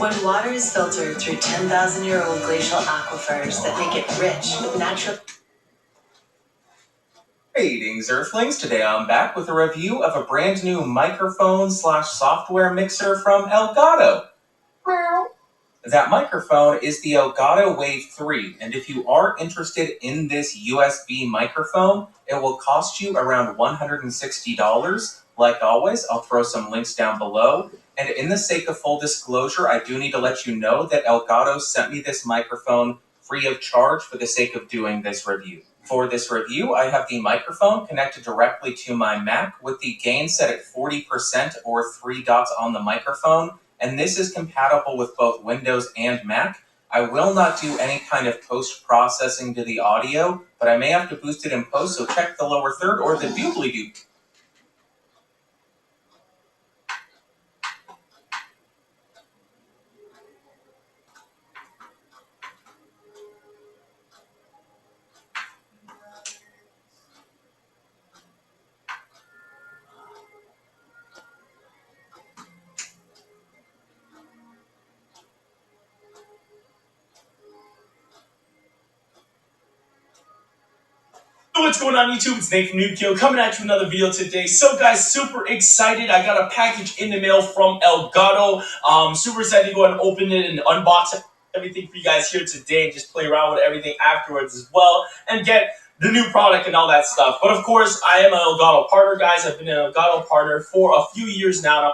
When water is filtered through 10,000-year-old glacial aquifers that make it rich with natural... Greetings, Earthlings. Today I'm back with a review of a brand new microphone / software mixer from Elgato. That microphone is the Elgato Wave 3, and if you are interested in this USB microphone, it will cost you around $160. Like always, I'll throw some links down below. And in the sake of full disclosure, I do need to let you know that Elgato sent me this microphone free of charge for the sake of doing this review. For this review, I have the microphone connected directly to my Mac with the gain set at 40% or 3 dots on the microphone, and this is compatible with both Windows and Mac. I will not do any kind of post-processing to the audio, but I may have to boost it in post, so check the lower third or the doobly-doo. What's going on YouTube? It's Nate from Nukio coming at you another video today. So guys, super excited. I got a package in the mail from Elgato. Super excited to go and open it and unbox everything for you guys here today and just play around with everything afterwards as well and get the new product and all that stuff. But of course, I am an Elgato partner, guys. I've been an Elgato partner for a few years now.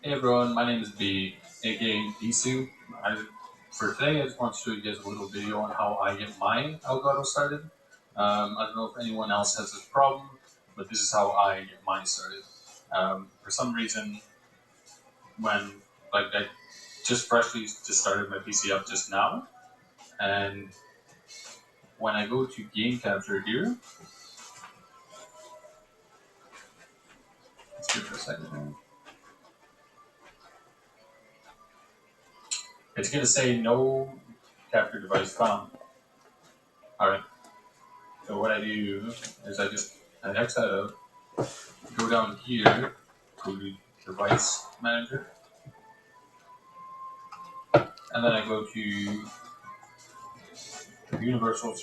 Hey everyone, my name is B, aka Bisu. For today, I just want to show you guys a little video on how I get my Elgato started. I don't know if anyone else has this problem, but this is how I get mine started. For some reason, when I just freshly started my PC up just now, and when I go to game capture here, let's give it a second here. It's going to say no capture device found. Alright, so what I do is I X that out, go down here, go to device manager, and then I go to universal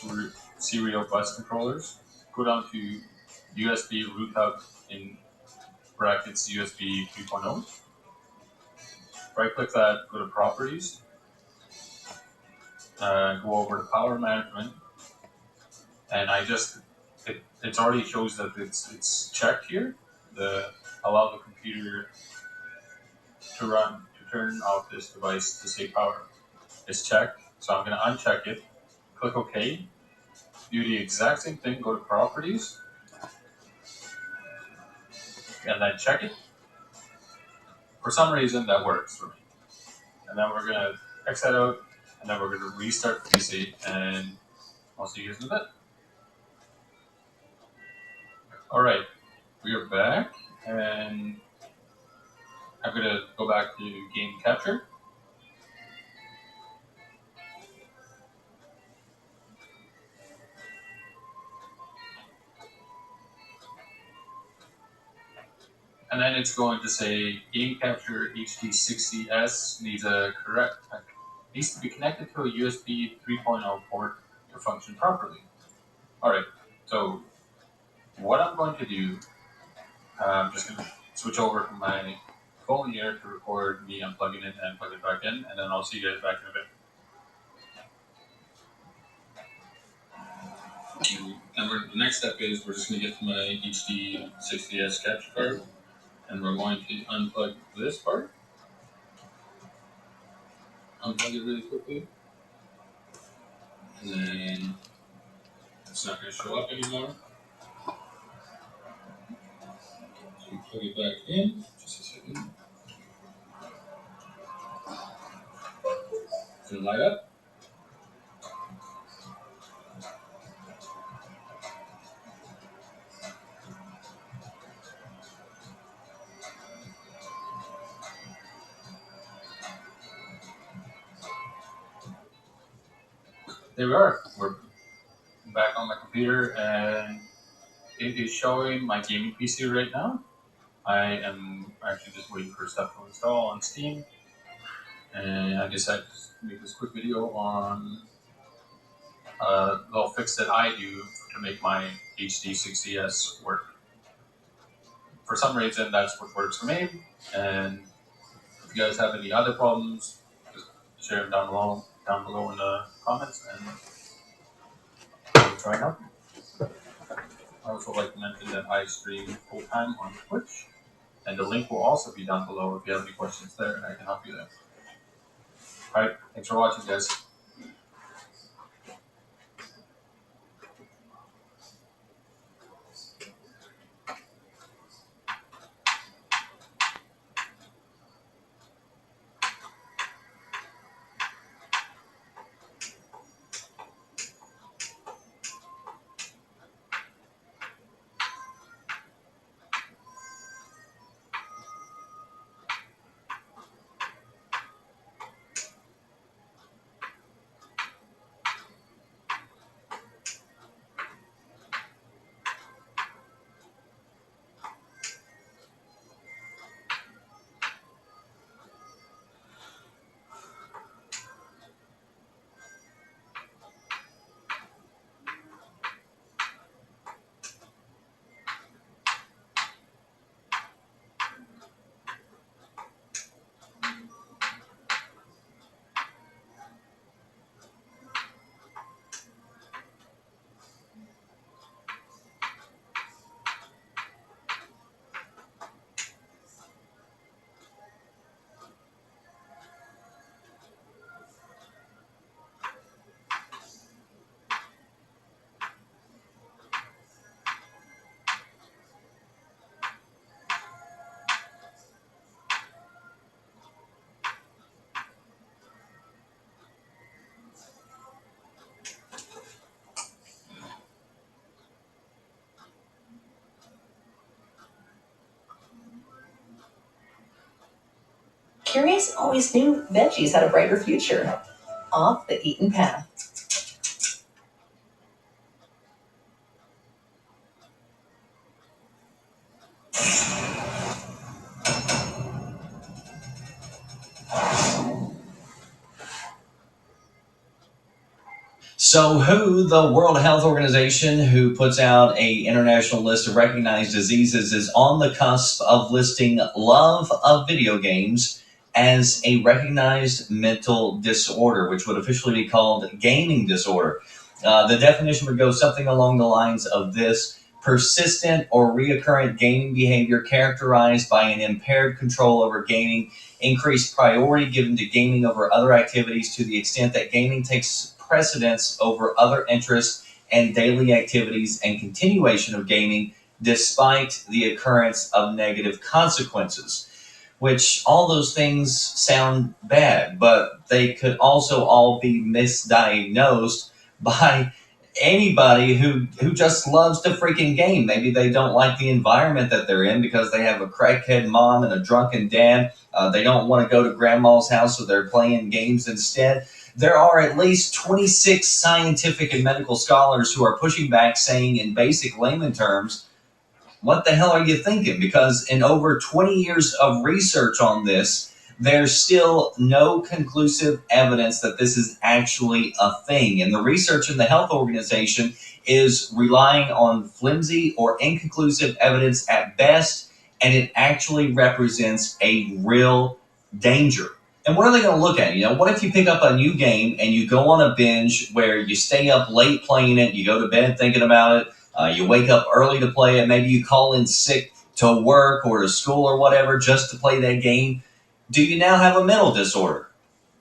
serial bus controllers, go down to USB root hub in brackets USB 3.0, right click that, go to properties, go over to power management, and it already shows that it's checked here, allow the computer to turn off this device to save power. It's checked, so I'm going to uncheck it, click OK, do the exact same thing, go to properties, and then check it. For some reason, that works for me. And then we're going to X that out, and then we're going to restart the PC, and I'll see you guys in a bit. Alright, we are back, and I'm going to go back to game capture. And then it's going to say game capture HD60S needs to be connected to a USB 3.0 port to function properly. Alright, so what I'm going to do, I'm just going to switch over to my phone here to record me unplugging it and plug it back in, and then I'll see you guys back in a bit. And the next step is we're just going to get to my HD 60S capture card, and we're going to unplug this part. Unplug it really quickly, and then it's not going to show up anymore. So we plug it back in. Just a second. It's going to light up. There we are. We're back on my computer, and it is showing my gaming PC right now. I am actually just waiting for stuff to install on Steam, and I decided to make this quick video on a little fix that I do to make my HD 60S work. For some reason, that's what works for me, and if you guys have any other problems, just share them down below in the comments, and I'll try and help you. I also like to mention that I stream full-time on Twitch, and the link will also be down below if you have any questions there, and I can help you there. Alright, thanks for watching, guys. Curious always knew veggies had a brighter future. Off the eaten path. So WHO, the World Health Organization, who puts out an international list of recognized diseases, is on the cusp of listing love of video games as a recognized mental disorder, which would officially be called gaming disorder. The definition would go something along the lines of this: persistent or reoccurrent gaming behavior characterized by an impaired control over gaming, increased priority given to gaming over other activities to the extent that gaming takes precedence over other interests and daily activities, and continuation of gaming despite the occurrence of negative consequences. Which all those things sound bad, but they could also all be misdiagnosed by anybody who just loves to freaking game. Maybe they don't like the environment that they're in because they have a crackhead mom and a drunken dad. They don't want to go to grandma's house, so they're playing games instead. There are at least 26 scientific and medical scholars who are pushing back, saying in basic layman terms, what the hell are you thinking? Because in over 20 years of research on this, there's still no conclusive evidence that this is actually a thing. And the research in the health organization is relying on flimsy or inconclusive evidence at best, and it actually represents a real danger. And what are they going to look at? What if you pick up a new game and you go on a binge where you stay up late playing it, you go to bed thinking about it, you wake up early to play it, maybe you call in sick to work or to school or whatever just to play that game? Do you now have a mental disorder?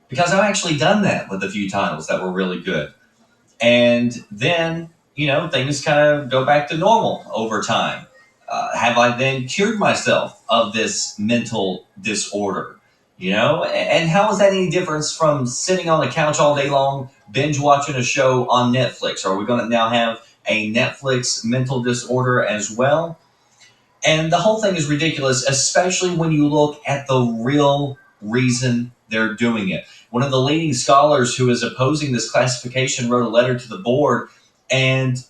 Because I've actually done that with a few titles that were really good. And then, things kind of go back to normal over time. Have I then cured myself of this mental disorder? And how is that any difference from sitting on the couch all day long, binge watching a show on Netflix? Are we going to now have a Netflix mental disorder as well? And the whole thing is ridiculous, especially when you look at the real reason they're doing it. One of the leading scholars who is opposing this classification wrote a letter to the board, and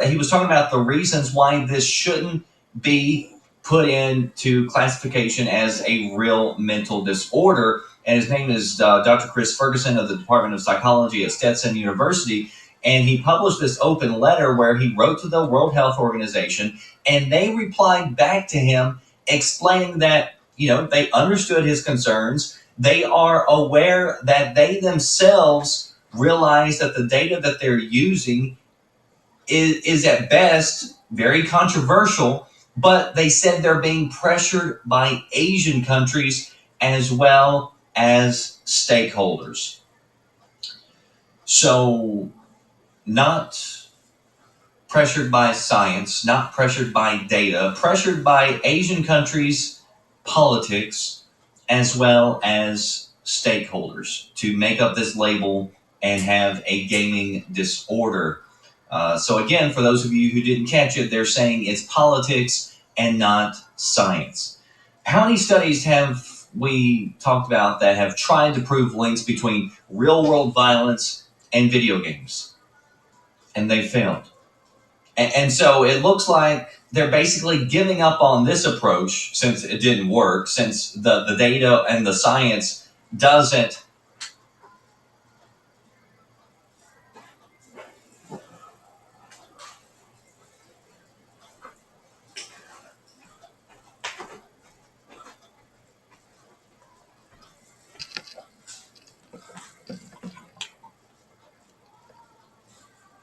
he was talking about the reasons why this shouldn't be put into classification as a real mental disorder. And his name is Dr. Chris Ferguson of the Department of Psychology at Stetson University. And he published this open letter where he wrote to the World Health Organization, and they replied back to him explaining that, they understood his concerns. They are aware that they themselves realize that the data that they're using is at best very controversial, but they said they're being pressured by Asian countries as well as stakeholders. So, not pressured by science, not pressured by data, pressured by Asian countries' politics as well as stakeholders to make up this label and have a gaming disorder. So again, for those of you who didn't catch it, they're saying it's politics and not science. How many studies have we talked about that have tried to prove links between real-world violence and video games? And they failed. And so it looks like they're basically giving up on this approach since it didn't work, since the data and the science doesn't